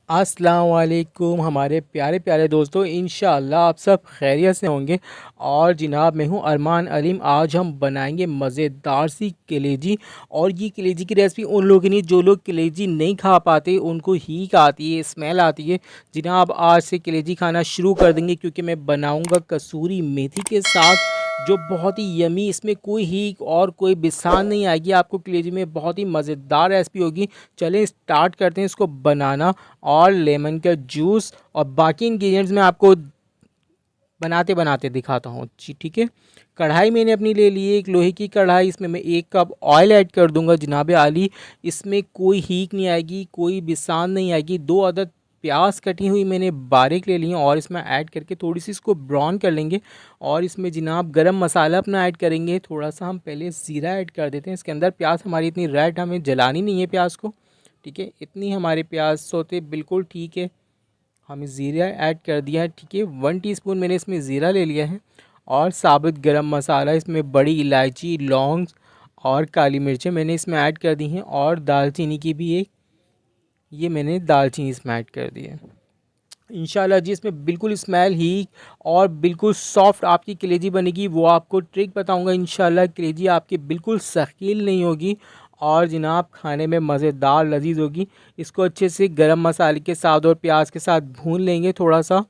अस्सलाम वालेकुम हमारे प्यारे प्यारे दोस्तों, इंशाअल्लाह आप सब खैरियत से होंगे। और जनाब मैं हूं अरमान अलीम। आज हम बनाएंगे मज़ेदार सी कलेजी। और ये कलेजी की रेसिपी उन लोगों के लिए जो लोग कलेजी नहीं खा पाते, उनको हीक आती है, स्मेल आती है। जनाब आज से कलेजी खाना शुरू कर देंगे क्योंकि मैं बनाऊँगा कसूरी मेथी के साथ, जो बहुत ही यमी। इसमें कोई हीक और कोई बिसान नहीं आएगी आपको कलेजी में। बहुत ही मज़ेदार रेसिपी होगी। चलें स्टार्ट करते हैं इसको बनाना। और लेमन का जूस और बाकी इंग्रेडिएंट्स मैं आपको बनाते बनाते दिखाता हूँ जी, ठीक है। कढ़ाई मैंने अपनी ले ली है, एक लोहे की कढ़ाई। इसमें मैं 1 कप ऑयल ऐड कर दूंगा जनाब आली। इसमें कोई हीक नहीं आएगी, कोई बिसान नहीं आएगी। 2 अदद प्याज कटी हुई मैंने बारीक ले ली है और इसमें ऐड करके थोड़ी सी इसको ब्राउन कर लेंगे। और इसमें जनाब गरम मसाला अपना ऐड करेंगे। थोड़ा सा हम पहले ज़ीरा ऐड कर देते हैं इसके अंदर। प्याज हमारी इतनी रेड हमें जलानी नहीं है प्याज को, ठीक है। इतनी हमारे प्याज सोते बिल्कुल ठीक है। हमें ज़ीरा ऐड कर दिया है, ठीक है। 1 टीस्पून मैंने इसमें ज़ीरा ले लिया है। और साबुत गरम मसाला, इसमें बड़ी इलायची, लौंग और काली मिर्चें मैंने इसमें ऐड कर दी हैं। और दालचीनी की भी एक, ये मैंने दालचीनी इसमें ऐड कर दी है। इंशाल्लाह जी इसमें बिल्कुल स्मेल ही और बिल्कुल सॉफ्ट आपकी कलेजी बनेगी। वो आपको ट्रिक बताऊंगा। इंशाल्लाह कलेजी आपकी बिल्कुल सकील नहीं होगी और जनाब खाने में मज़ेदार लजीज होगी। इसको अच्छे से गरम मसाले के साथ और प्याज के साथ भून लेंगे थोड़ा सा।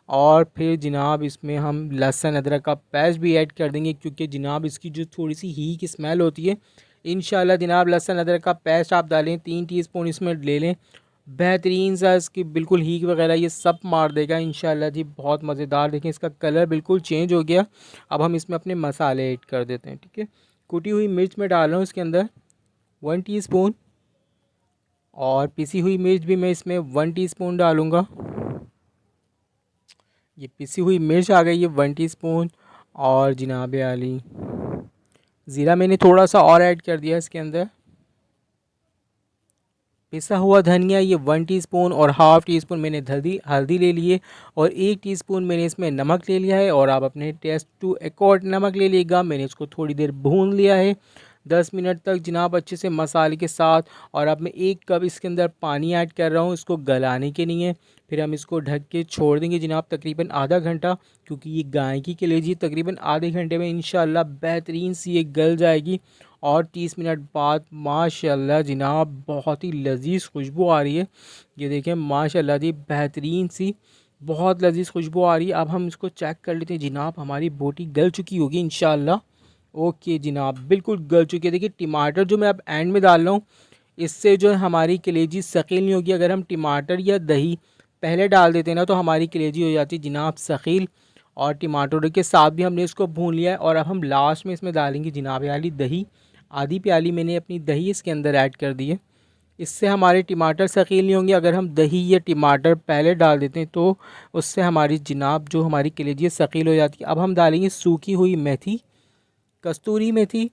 और फिर जनाब इसमें हम लहसुन अदरक का पेस्ट भी ऐड कर देंगे क्योंकि जनाब इसकी जो थोड़ी सी ही की स्मेल होती है। इंशाल्लाह जनाब लहसुन अदरक का पेस्ट आप डालें, 3 टीस्पून इसमें ले लें। बेहतरीन सा इसकी बिल्कुल हीक वगैरह ये सब मार देगा इंशाल्लाह जी। बहुत मज़ेदार, देखें इसका कलर बिल्कुल चेंज हो गया। अब हम इसमें अपने मसाले ऐड कर देते हैं, ठीक है। कुटी हुई मिर्च में डाल रहा हूँ इसके अंदर 1 टीस्पून। और पिसी हुई मिर्च भी मैं इसमें 1 टीस्पून डालूँगा। ये पिसी हुई मिर्च आ गई है 1 टीस्पून। और जनाब आली ज़ीरा मैंने थोड़ा सा और ऐड कर दिया इसके अंदर। पिसा हुआ धनिया ये 1 टीस्पून और हाफ़ टी स्पून मैंने हल्दी ले लिए। और 1 टीस्पून मैंने इसमें नमक ले लिया है। और आप अपने टेस्ट टू अकॉर्ड नमक ले लीजिएगा। मैंने इसको थोड़ी देर भून लिया है 10 मिनट तक जनाब अच्छे से मसाले के साथ। और अब मैं 1 कप इसके अंदर पानी ऐड कर रहा हूँ इसको गलाने के लिए। फिर हम इसको ढक के छोड़ देंगे जनाब तकरीबन आधा घंटा, क्योंकि ये गाय की कलेजी तकरीबन आधे घंटे में इंशाल्लाह बेहतरीन सी ये गल जाएगी। और 30 मिनट बाद माशाल्लाह जनाब बहुत ही लजीज खुशबू आ रही है। ये देखें माशाल्लाह जी बेहतरीन सी बहुत लजीज खुशबू आ रही है। अब हम इसको चेक कर लेते हैं जनाब, हमारी बोटी गल चुकी होगी इंशाल्लाह। ओके जनाब बिल्कुल गल चुकी है। देखिए टमाटर जो मैं अब एंड में डाल रहा हूँ, इससे जो है हमारी कलेजी सकील नहीं होगी। अगर हम टमाटर या दही पहले डाल देते हैं ना, तो हमारी कलेजी हो जाती है जनाब सकील। और टमाटर के साथ भी हमने इसको भून लिया है। और अब हम लास्ट में इसमें डालेंगे जनाब वाली दही। आधी प्याली मैंने अपनी दही इसके अंदर ऐड कर दी है। इससे हमारे टमाटर सकील नहीं होंगे। अगर हम दही या टमाटर पहले डाल देते हैं तो उससे हमारी जनाब जो हमारी कलेजी सकील हो जाती है। अब हम डालेंगे सूखी हुई मेथी, कस्तूरी मेथी।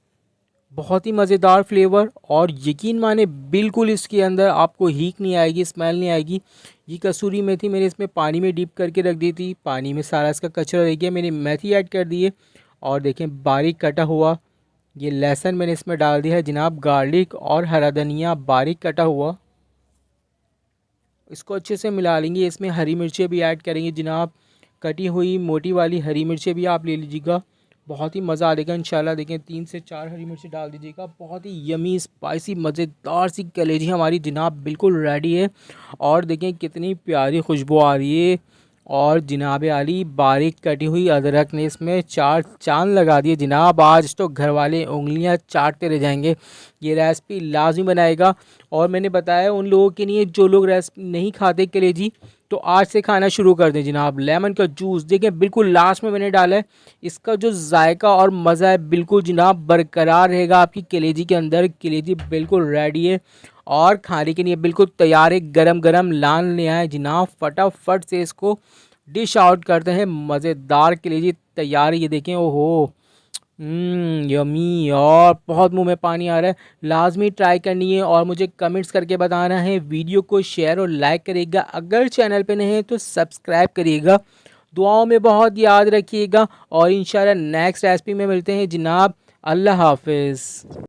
बहुत ही मज़ेदार फ्लेवर। और यकीन माने बिल्कुल इसके अंदर आपको हीक नहीं आएगी, स्मेल नहीं आएगी। ये कसूरी मेथी मैंने इसमें पानी में डीप करके रख दी थी। पानी में सारा इसका कचरा रह गया, मैंने मेथी ऐड कर दी है। और देखें बारीक कटा हुआ ये लहसुन मैंने इसमें डाल दिया है जनाब। गार्लिक और हरा धनिया बारीक कटा हुआ, इसको अच्छे से मिला लेंगे। इसमें हरी मिर्चें भी ऐड करेंगे जनाब। कटी हुई मोटी वाली हरी मिर्चें भी आप ले लीजिएगा, बहुत ही मज़ा आ जाएगा इंशाल्लाह। देखें 3 से 4 हरी मिर्ची डाल दीजिएगा। बहुत ही यमी स्पाइसी मज़ेदार सी कलेजी हमारी जनाब बिल्कुल रेडी है। और देखें कितनी प्यारी खुशबू आ रही है। और जनाब आली बारीक कटी हुई अदरक ने इसमें 4 चांद लगा दिए जनाब। आज तो घर वाले उंगलियां चाटते रह जाएंगे। ये रेसिपी लाजमी बनाएगा। और मैंने बताया उन लोगों के लिए जो लोग रेसिपी नहीं खाते कलेजी, तो आज से खाना शुरू कर दें जनाब। लेमन का जूस देखें बिल्कुल लास्ट में मैंने डाला है। इसका जो जायका और मज़ा है बिल्कुल जनाब बरकरार रहेगा आपकी कलेजी के अंदर। कलेजी बिल्कुल रेडी है और खाने के लिए बिल्कुल तैयार है। गरम गरम लान ले आए जनाब, फटाफट से इसको डिश आउट करते हैं। मज़ेदार कलेजी तैयार है। ये देखें, ओहो यमी। और बहुत मुंह में पानी आ रहा है। लाजमी ट्राई करनी है और मुझे कमेंट्स करके बताना है। वीडियो को शेयर और लाइक करिएगा। अगर चैनल पे नए हैं तो सब्सक्राइब करिएगा। दुआओं में बहुत याद रखिएगा। और इंशाल्लाह नेक्स्ट रेसिपी में मिलते हैं जनाब। अल्लाह हाफिज़।